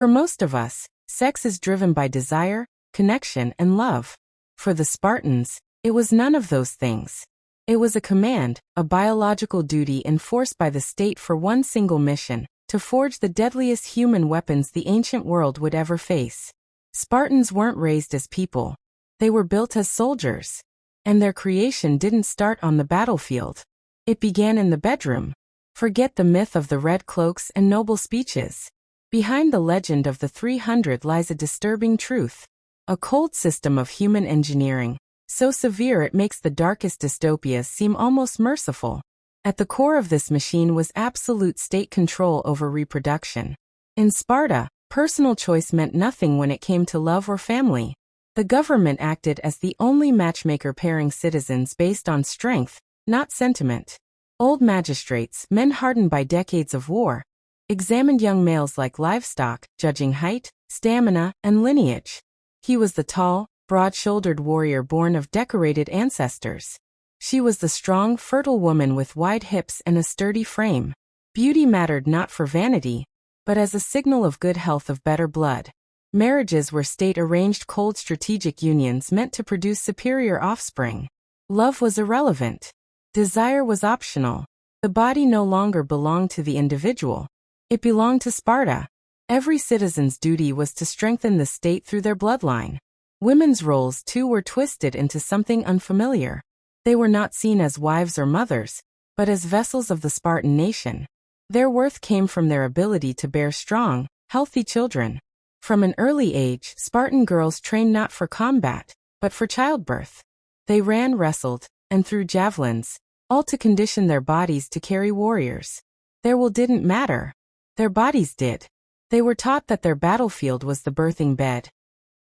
For most of us, sex is driven by desire, connection, and love. For the Spartans, it was none of those things. It was a command, a biological duty enforced by the state for one single mission, to forge the deadliest human weapons the ancient world would ever face. Spartans weren't raised as people. They were built as soldiers. And their creation didn't start on the battlefield. It began in the bedroom. Forget the myth of the red cloaks and noble speeches. Behind the legend of the 300 lies a disturbing truth. A cold system of human engineering, so severe it makes the darkest dystopias seem almost merciful. At the core of this machine was absolute state control over reproduction. In Sparta, personal choice meant nothing when it came to love or family. The government acted as the only matchmaker pairing citizens based on strength, not sentiment. Old magistrates, men hardened by decades of war, examined young males like livestock, judging height, stamina, and lineage. He was the tall, broad-shouldered warrior born of decorated ancestors. She was the strong, fertile woman with wide hips and a sturdy frame. Beauty mattered not for vanity, but as a signal of good health of better blood. Marriages were state-arranged cold strategic unions meant to produce superior offspring. Love was irrelevant. Desire was optional. The body no longer belonged to the individual. It belonged to Sparta. Every citizen's duty was to strengthen the state through their bloodline. Women's roles, too, were twisted into something unfamiliar. They were not seen as wives or mothers, but as vessels of the Spartan nation. Their worth came from their ability to bear strong, healthy children. From an early age, Spartan girls trained not for combat, but for childbirth. They ran, wrestled, and threw javelins, all to condition their bodies to carry warriors. Their will didn't matter. Their bodies did. They were taught that their battlefield was the birthing bed,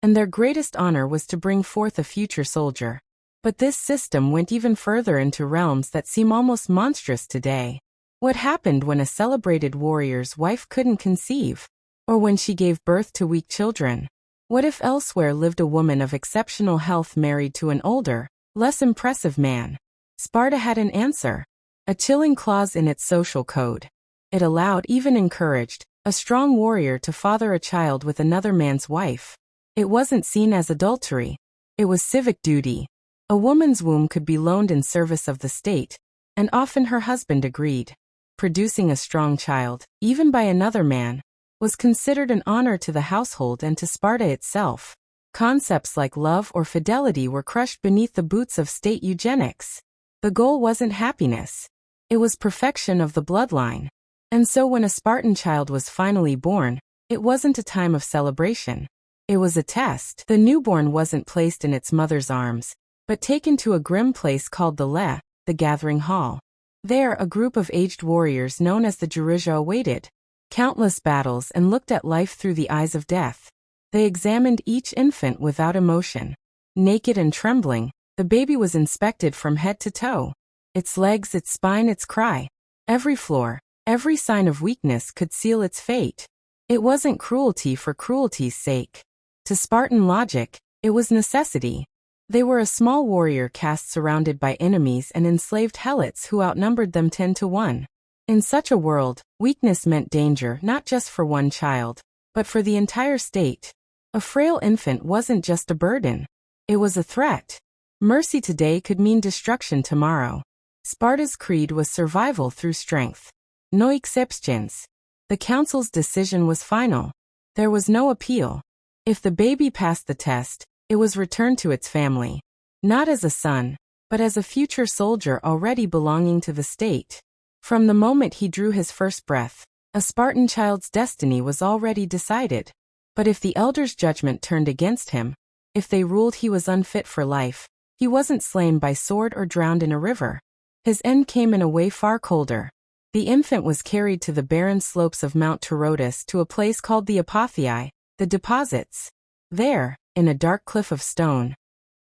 and their greatest honor was to bring forth a future soldier. But this system went even further into realms that seem almost monstrous today. What happened when a celebrated warrior's wife couldn't conceive? Or when she gave birth to weak children? What if elsewhere lived a woman of exceptional health married to an older, less impressive man? Sparta had an answer. A chilling clause in its social code. It allowed, even encouraged, a strong warrior to father a child with another man's wife. It wasn't seen as adultery. It was civic duty. A woman's womb could be loaned in service of the state, and often her husband agreed. Producing a strong child, even by another man, was considered an honor to the household and to Sparta itself. Concepts like love or fidelity were crushed beneath the boots of state eugenics. The goal wasn't happiness. It was perfection of the bloodline. And so when a Spartan child was finally born, it wasn't a time of celebration. It was a test. The newborn wasn't placed in its mother's arms, but taken to a grim place called the gathering hall. There, a group of aged warriors known as the Gerousia awaited countless battles and looked at life through the eyes of death. They examined each infant without emotion. Naked and trembling, the baby was inspected from head to toe. Its legs, its spine, its cry. Every flaw, every sign of weakness could seal its fate. It wasn't cruelty for cruelty's sake. To Spartan logic, it was necessity. They were a small warrior caste surrounded by enemies and enslaved helots who outnumbered them 10 to 1. In such a world, weakness meant danger not just for one child, but for the entire state. A frail infant wasn't just a burden. It was a threat. Mercy today could mean destruction tomorrow. Sparta's creed was survival through strength. No exceptions. The council's decision was final. There was no appeal. If the baby passed the test, it was returned to its family. Not as a son, but as a future soldier already belonging to the state. From the moment he drew his first breath, a Spartan child's destiny was already decided. But if the elders' judgment turned against him, if they ruled he was unfit for life, he wasn't slain by sword or drowned in a river. His end came in a way far colder. The infant was carried to the barren slopes of Mount Torotus to a place called the Apothei, the deposits. There, in a dark cliff of stone,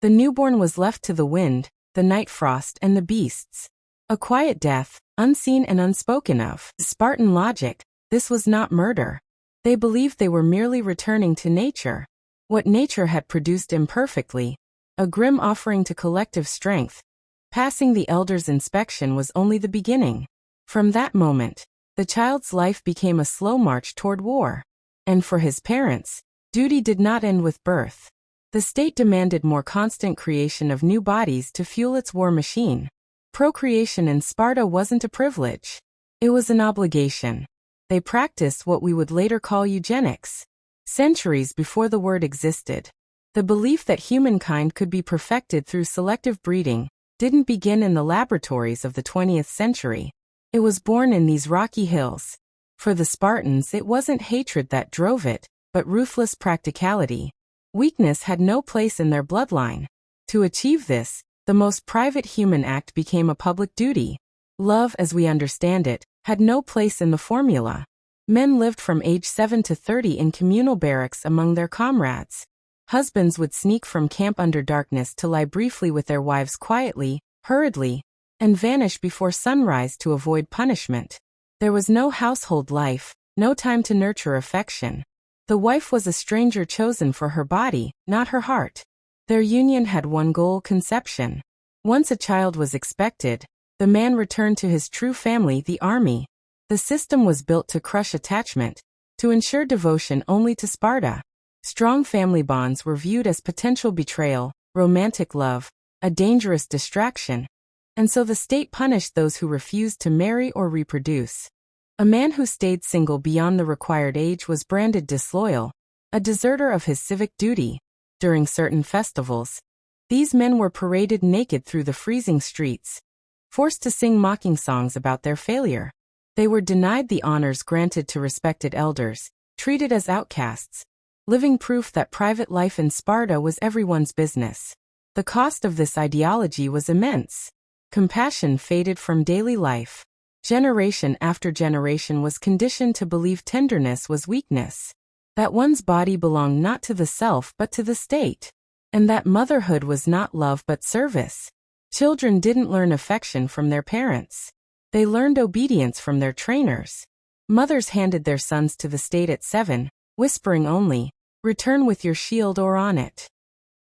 the newborn was left to the wind, the night frost, and the beasts. A quiet death, unseen and unspoken of. Spartan logic, this was not murder. They believed they were merely returning to nature. What nature had produced imperfectly, a grim offering to collective strength. Passing the elders' inspection was only the beginning. From that moment, the child's life became a slow march toward war. And for his parents, duty did not end with birth. The state demanded more constant creation of new bodies to fuel its war machine. Procreation in Sparta wasn't a privilege. It was an obligation. They practiced what we would later call eugenics. Centuries before the word existed. The belief that humankind could be perfected through selective breeding didn't begin in the laboratories of the 20th century. It was born in these rocky hills. For the Spartans, it wasn't hatred that drove it, but ruthless practicality. Weakness had no place in their bloodline. To achieve this, the most private human act became a public duty. Love, as we understand it, had no place in the formula. Men lived from age 7 to 30 in communal barracks among their comrades. Husbands would sneak from camp under darkness to lie briefly with their wives quietly, hurriedly, and vanish before sunrise to avoid punishment. There was no household life, no time to nurture affection. The wife was a stranger chosen for her body, not her heart. Their union had one goal: conception. Once a child was expected, the man returned to his true family, the army. The system was built to crush attachment, to ensure devotion only to Sparta. Strong family bonds were viewed as potential betrayal, romantic love, a dangerous distraction, and so the state punished those who refused to marry or reproduce. A man who stayed single beyond the required age was branded disloyal, a deserter of his civic duty. During certain festivals, these men were paraded naked through the freezing streets, forced to sing mocking songs about their failure. They were denied the honors granted to respected elders, treated as outcasts, living proof that private life in Sparta was everyone's business. The cost of this ideology was immense. Compassion faded from daily life. Generation after generation was conditioned to believe tenderness was weakness, that one's body belonged not to the self but to the state, and that motherhood was not love but service. Children didn't learn affection from their parents. They learned obedience from their trainers. Mothers handed their sons to the state at 7, whispering only, "Return with your shield or on it."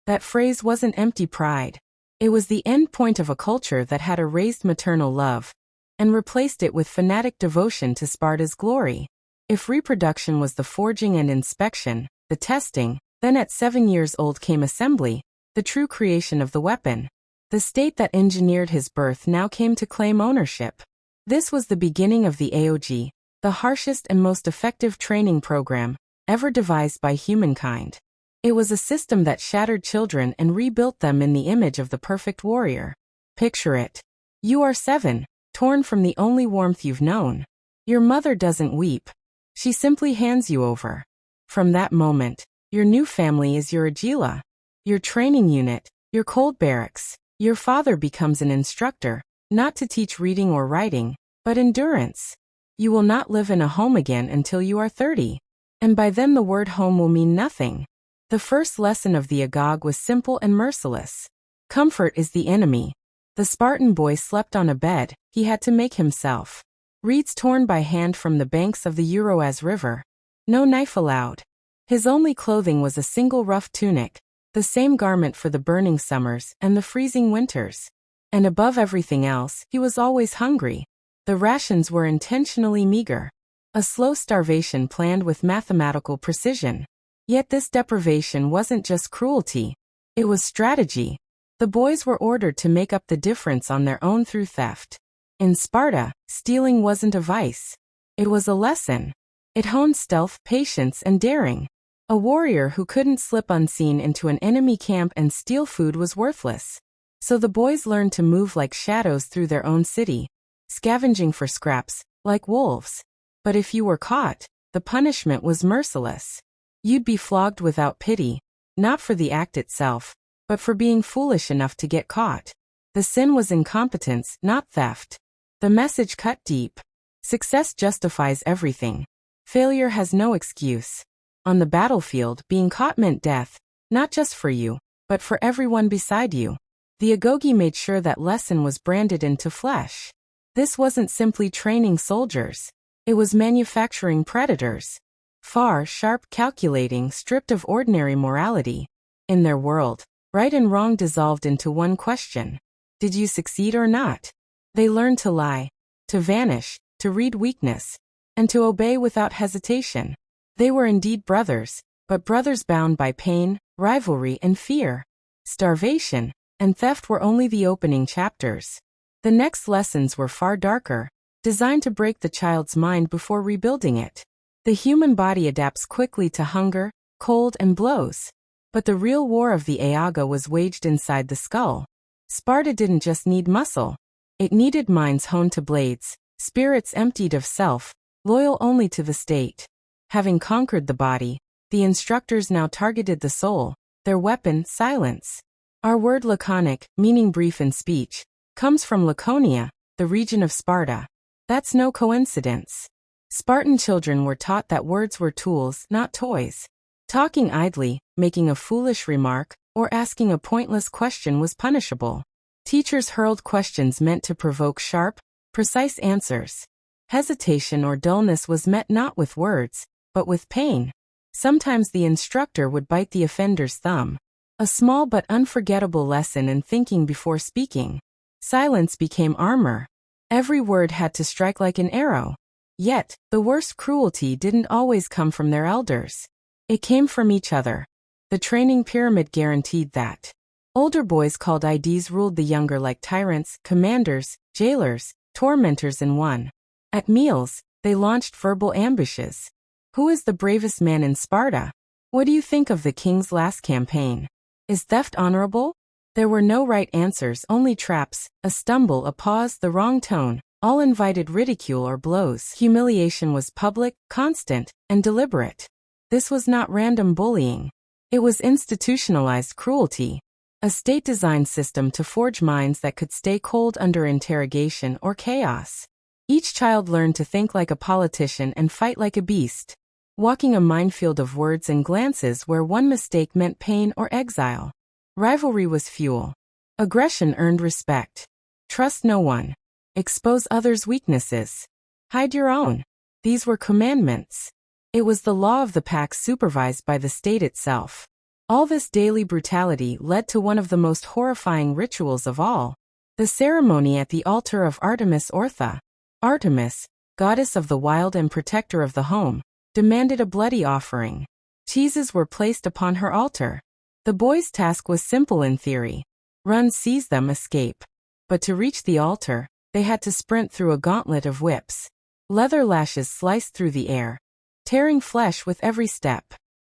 That phrase wasn't empty pride. It was the end point of a culture that had erased maternal love and replaced it with fanatic devotion to Sparta's glory. If reproduction was the forging and inspection, the testing, then at 7 years old came assembly, the true creation of the weapon. The state that engineered his birth now came to claim ownership. This was the beginning of the Agoge, the harshest and most effective training program ever devised by humankind. It was a system that shattered children and rebuilt them in the image of the perfect warrior. Picture it. You are 7, torn from the only warmth you've known. Your mother doesn't weep. She simply hands you over. From that moment, your new family is your agila, your training unit, your cold barracks. Your father becomes an instructor, not to teach reading or writing, but endurance. You will not live in a home again until you are 30. And by then the word home will mean nothing. The first lesson of the Agoge was simple and merciless. Comfort is the enemy. The Spartan boy slept on a bed he had to make himself. Reeds torn by hand from the banks of the Euroas River. No knife allowed. His only clothing was a single rough tunic, the same garment for the burning summers and the freezing winters. And above everything else, he was always hungry. The rations were intentionally meager. A slow starvation planned with mathematical precision. Yet this deprivation wasn't just cruelty. It was strategy. The boys were ordered to make up the difference on their own through theft. In Sparta, stealing wasn't a vice. It was a lesson. It honed stealth, patience, and daring. A warrior who couldn't slip unseen into an enemy camp and steal food was worthless. So the boys learned to move like shadows through their own city, scavenging for scraps, like wolves. But if you were caught, the punishment was merciless. You'd be flogged without pity, not for the act itself, but for being foolish enough to get caught. The sin was incompetence, not theft. The message cut deep. Success justifies everything. Failure has no excuse. On the battlefield, being caught meant death, not just for you, but for everyone beside you. The Agoge made sure that lesson was branded into flesh. This wasn't simply training soldiers. It was manufacturing predators. Far, sharp, calculating, stripped of ordinary morality. In their world, right and wrong dissolved into one question. Did you succeed or not? They learned to lie, to vanish, to read weakness, and to obey without hesitation. They were indeed brothers, but brothers bound by pain, rivalry, and fear. Starvation and theft were only the opening chapters. The next lessons were far darker, designed to break the child's mind before rebuilding it. The human body adapts quickly to hunger, cold, and blows. But the real war of the Agoge was waged inside the skull. Sparta didn't just need muscle. It needed minds honed to blades, spirits emptied of self, loyal only to the state. Having conquered the body, the instructors now targeted the soul, their weapon, silence. Our word laconic, meaning brief in speech, comes from Laconia, the region of Sparta. That's no coincidence. Spartan children were taught that words were tools, not toys. Talking idly, making a foolish remark, or asking a pointless question was punishable. Teachers hurled questions meant to provoke sharp, precise answers. Hesitation or dullness was met not with words, but with pain. Sometimes the instructor would bite the offender's thumb. A small but unforgettable lesson in thinking before speaking. Silence became armor. Every word had to strike like an arrow. Yet, the worst cruelty didn't always come from their elders. It came from each other. The training pyramid guaranteed that. Older boys called IDs ruled the younger like tyrants, commanders, jailers, tormentors in one. At meals, they launched verbal ambushes. Who is the bravest man in Sparta? What do you think of the king's last campaign? Is theft honorable? There were no right answers, only traps, a stumble, a pause, the wrong tone, all invited ridicule or blows. Humiliation was public, constant, and deliberate. This was not random bullying. It was institutionalized cruelty. A state-designed system to forge minds that could stay cold under interrogation or chaos. Each child learned to think like a politician and fight like a beast. Walking a minefield of words and glances where one mistake meant pain or exile. Rivalry was fuel. Aggression earned respect. Trust no one. Expose others' weaknesses. Hide your own. These were commandments. It was the law of the pack supervised by the state itself. All this daily brutality led to one of the most horrifying rituals of all. The ceremony at the altar of Artemis Ortha. Artemis, goddess of the wild and protector of the home, demanded a bloody offering. Cheeses were placed upon her altar. The boys' task was simple in theory. Run, seize them, escape. But to reach the altar, they had to sprint through a gauntlet of whips. Leather lashes sliced through the air, tearing flesh with every step.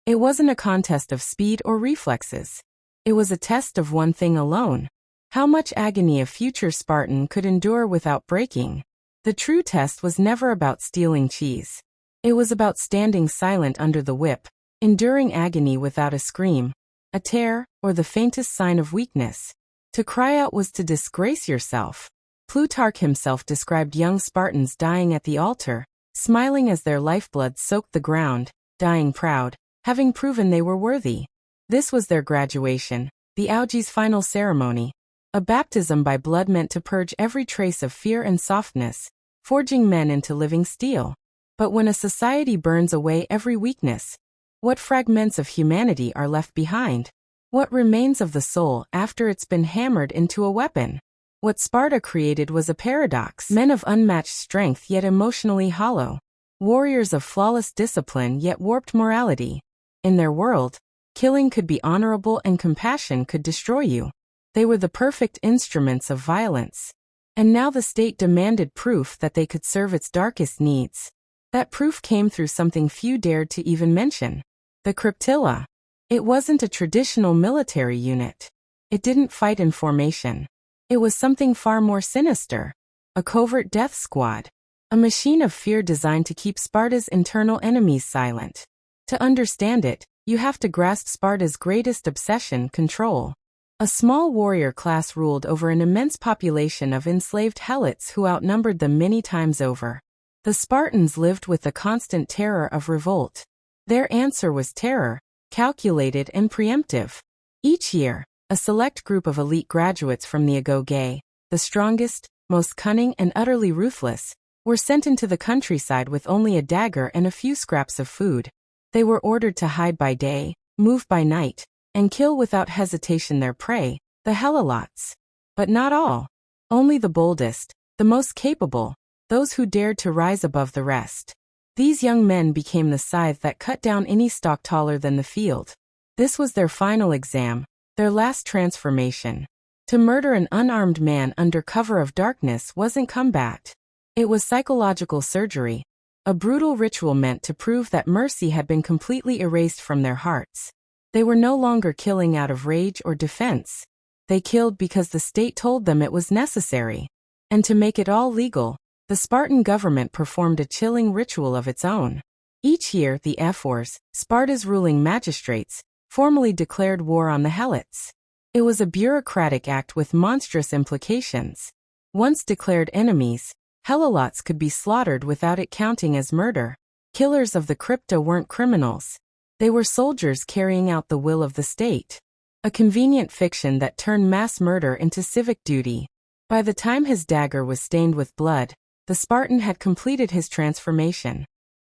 It wasn't a contest of speed or reflexes. It was a test of one thing alone. How much agony a future Spartan could endure without breaking. The true test was never about stealing cheese. It was about standing silent under the whip, enduring agony without a scream, a tear, or the faintest sign of weakness. To cry out was to disgrace yourself. Plutarch himself described young Spartans dying at the altar, smiling as their lifeblood soaked the ground, dying proud, having proven they were worthy. This was their graduation, the Agoge's final ceremony. A baptism by blood meant to purge every trace of fear and softness, forging men into living steel. But when a society burns away every weakness, what fragments of humanity are left behind? What remains of the soul after it's been hammered into a weapon? What Sparta created was a paradox. Men of unmatched strength yet emotionally hollow. Warriors of flawless discipline yet warped morality. In their world, killing could be honorable and compassion could destroy you. They were the perfect instruments of violence. And now the state demanded proof that they could serve its darkest needs. That proof came through something few dared to even mention. The Cryptilla. It wasn't a traditional military unit. It didn't fight in formation. It was something far more sinister. A covert death squad. A machine of fear designed to keep Sparta's internal enemies silent. To understand it, you have to grasp Sparta's greatest obsession, control. A small warrior class ruled over an immense population of enslaved helots who outnumbered them many times over. The Spartans lived with the constant terror of revolt. Their answer was terror, calculated and preemptive. Each year, a select group of elite graduates from the Agoge, the strongest, most cunning and utterly ruthless, were sent into the countryside with only a dagger and a few scraps of food. They were ordered to hide by day, move by night, and kill without hesitation their prey, the helots. But not all. Only the boldest, the most capable, those who dared to rise above the rest. These young men became the scythe that cut down any stalk taller than the field. This was their final exam, their last transformation. To murder an unarmed man under cover of darkness wasn't combat. It was psychological surgery, a brutal ritual meant to prove that mercy had been completely erased from their hearts. They were no longer killing out of rage or defense. They killed because the state told them it was necessary. And to make it all legal, the Spartan government performed a chilling ritual of its own. Each year, the Ephors, Sparta's ruling magistrates, formally declared war on the Helots. It was a bureaucratic act with monstrous implications. Once declared enemies, Helots could be slaughtered without it counting as murder. Killers of the crypta weren't criminals. They were soldiers carrying out the will of the state. A convenient fiction that turned mass murder into civic duty. By the time his dagger was stained with blood, the Spartan had completed his transformation.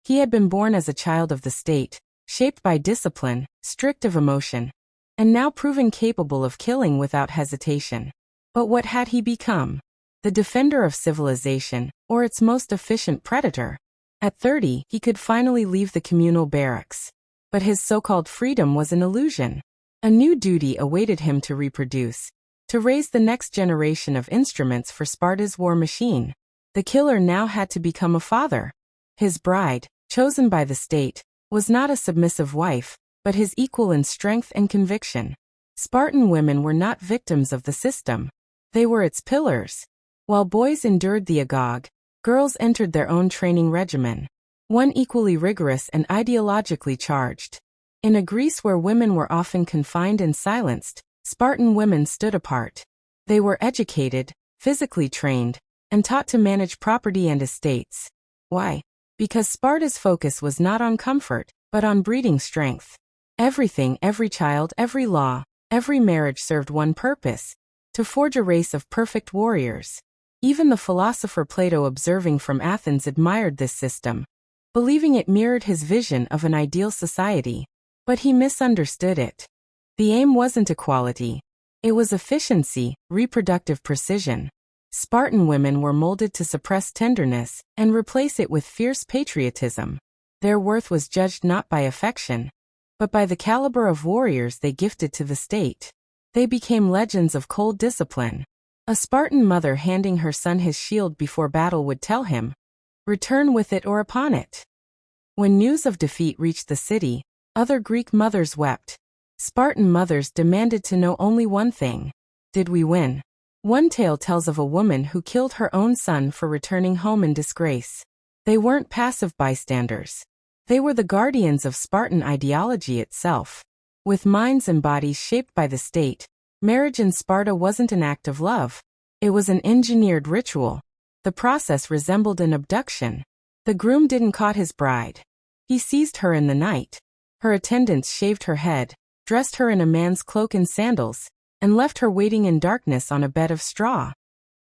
He had been born as a child of the state, shaped by discipline, strict of emotion, and now proven capable of killing without hesitation. But what had he become? The defender of civilization, or its most efficient predator. At 30, he could finally leave the communal barracks. But his so-called freedom was an illusion. A new duty awaited him to reproduce, to raise the next generation of instruments for Sparta's war machine. The killer now had to become a father. His bride, chosen by the state, was not a submissive wife, but his equal in strength and conviction. Spartan women were not victims of the system. They were its pillars. While boys endured the Agoge, girls entered their own training regimen. One equally rigorous and ideologically charged. In a Greece where women were often confined and silenced, Spartan women stood apart. They were educated, physically trained, and taught to manage property and estates. Why? Because Sparta's focus was not on comfort, but on breeding strength. Everything, every child, every law, every marriage served one purpose: to forge a race of perfect warriors. Even the philosopher Plato, observing from Athens, admired this system, believing it mirrored his vision of an ideal society. But he misunderstood it. The aim wasn't equality. It was efficiency, reproductive precision. Spartan women were molded to suppress tenderness and replace it with fierce patriotism. Their worth was judged not by affection, but by the caliber of warriors they gifted to the state. They became legends of cold discipline. A Spartan mother handing her son his shield before battle would tell him, "Return with it or upon it." When news of defeat reached the city, other Greek mothers wept. Spartan mothers demanded to know only one thing: did we win? One tale tells of a woman who killed her own son for returning home in disgrace. They weren't passive bystanders. They were the guardians of Spartan ideology itself. With minds and bodies shaped by the state, marriage in Sparta wasn't an act of love. It was an engineered ritual. The process resembled an abduction. The groom didn't court his bride. He seized her in the night. Her attendants shaved her head, dressed her in a man's cloak and sandals, and left her waiting in darkness on a bed of straw.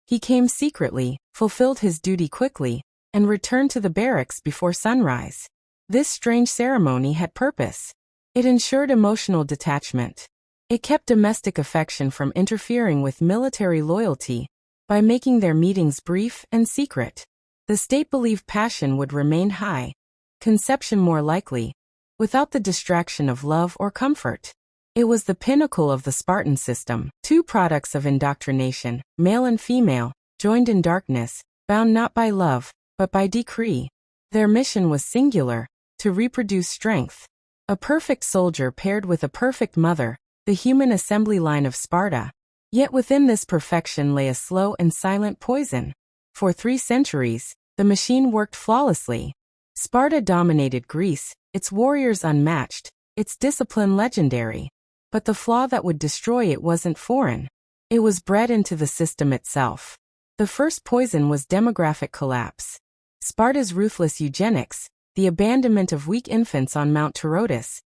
He came secretly, fulfilled his duty quickly, and returned to the barracks before sunrise. This strange ceremony had purpose. It ensured emotional detachment. It kept domestic affection from interfering with military loyalty by making their meetings brief and secret. The state believed passion would remain high, conception more likely, without the distraction of love or comfort. It was the pinnacle of the Spartan system. Two products of indoctrination, male and female, joined in darkness, bound not by love, but by decree. Their mission was singular: to reproduce strength. A perfect soldier paired with a perfect mother, the human assembly line of Sparta. Yet within this perfection lay a slow and silent poison. For 3 centuries, the machine worked flawlessly. Sparta dominated Greece, its warriors unmatched, its discipline legendary. But the flaw that would destroy it wasn't foreign. It was bred into the system itself. The first poison was demographic collapse. Sparta's ruthless eugenics, the abandonment of weak infants on Mount Torotus,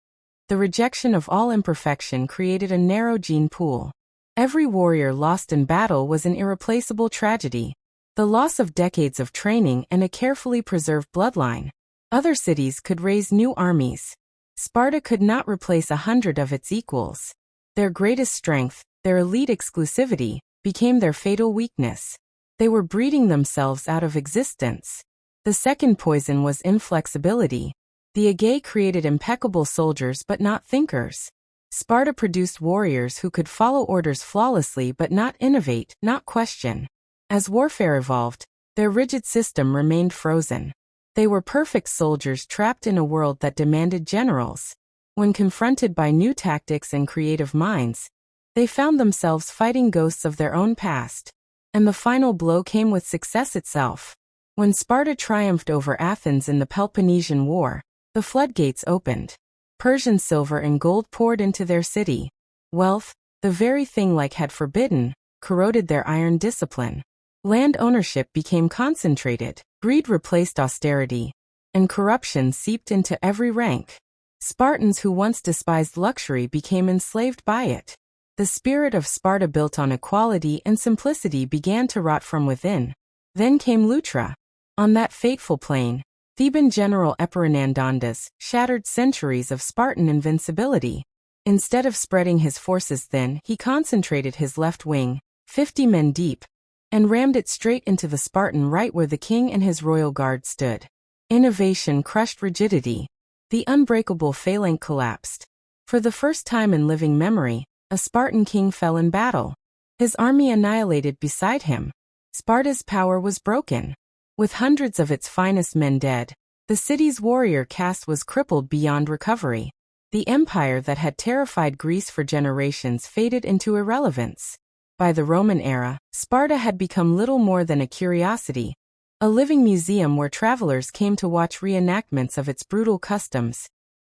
the rejection of all imperfection created a narrow gene pool. Every warrior lost in battle was an irreplaceable tragedy. The loss of decades of training and a carefully preserved bloodline. Other cities could raise new armies. Sparta could not replace 100 of its equals. Their greatest strength, their elite exclusivity, became their fatal weakness. They were breeding themselves out of existence. The second poison was inflexibility. The Agoge created impeccable soldiers but not thinkers. Sparta produced warriors who could follow orders flawlessly but not innovate, not question. As warfare evolved, their rigid system remained frozen. They were perfect soldiers trapped in a world that demanded generals. When confronted by new tactics and creative minds, they found themselves fighting ghosts of their own past. And the final blow came with success itself. When Sparta triumphed over Athens in the Peloponnesian War, the floodgates opened. Persian silver and gold poured into their city. Wealth, the very thing like had forbidden, corroded their iron discipline. Land ownership became concentrated, greed replaced austerity, and corruption seeped into every rank. Spartans who once despised luxury became enslaved by it. The spirit of Sparta built on equality and simplicity began to rot from within. Then came Leuctra. On that fateful plain, Theban general Epaminondas shattered centuries of Spartan invincibility. Instead of spreading his forces thin, he concentrated his left wing, 50 men deep, and rammed it straight into the Spartan right where the king and his royal guard stood. Innovation crushed rigidity. The unbreakable phalanx collapsed. For the first time in living memory, a Spartan king fell in battle. His army annihilated beside him. Sparta's power was broken. With hundreds of its finest men dead, the city's warrior caste was crippled beyond recovery. The empire that had terrified Greece for generations faded into irrelevance. By the Roman era, Sparta had become little more than a curiosity, a living museum where travelers came to watch reenactments of its brutal customs,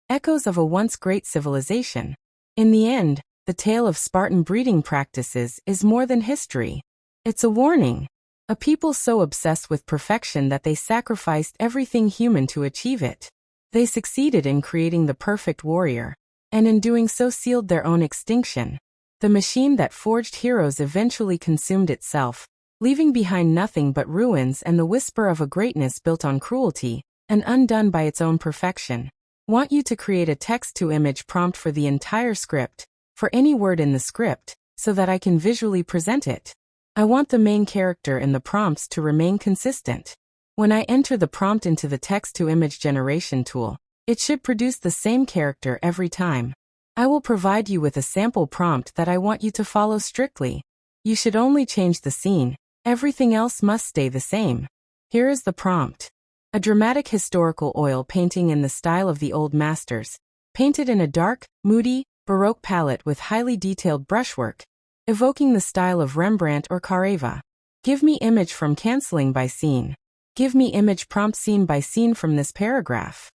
echoes of a once great civilization. In the end, the tale of Spartan breeding practices is more than history. It's a warning. A people so obsessed with perfection that they sacrificed everything human to achieve it. They succeeded in creating the perfect warrior, and in doing so sealed their own extinction. The machine that forged heroes eventually consumed itself, leaving behind nothing but ruins and the whisper of a greatness built on cruelty, and undone by its own perfection. Want you to create a text-to-image prompt for the entire script, for any word in the script, so that I can visually present it. I want the main character in the prompts to remain consistent. When I enter the prompt into the text-to-image generation tool, it should produce the same character every time. I will provide you with a sample prompt that I want you to follow strictly. You should only change the scene. Everything else must stay the same. Here is the prompt. A dramatic historical oil painting in the style of the old masters, painted in a dark, moody, Baroque palette with highly detailed brushwork, evoking the style of Rembrandt or Carava. Give me image from canceling by scene. Give me image prompt scene by scene from this paragraph.